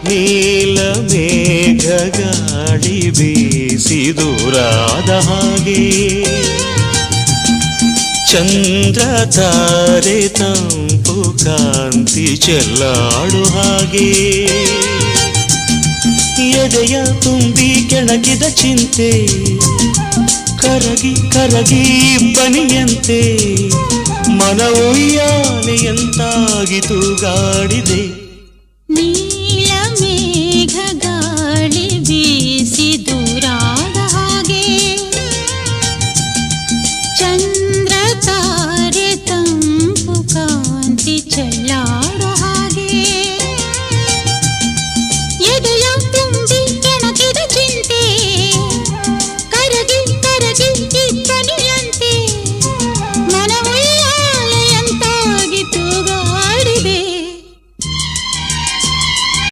ನೀಲ ಮೇಘ ಗಾಳಿ ಬೀಸಿದೂರಾದ ಹಾಗೆ ಚಂದ್ರ ತಾರೆ ತಂಪು ಕಾಂತಿ ಚೆಲ್ಲಾಡು ಹಾಗೆ ಎದೆಯ ತುಂಬಿ ಕೆಣಕಿದ ಚಿಂತೆ ಕರಗಿ ಕರಗಿ ಬನಿಯಂತೆ ಮನವೊಯ್ಯಾಲೆಯಂತಾಗಿ ತೂಗಾಡಿದೆ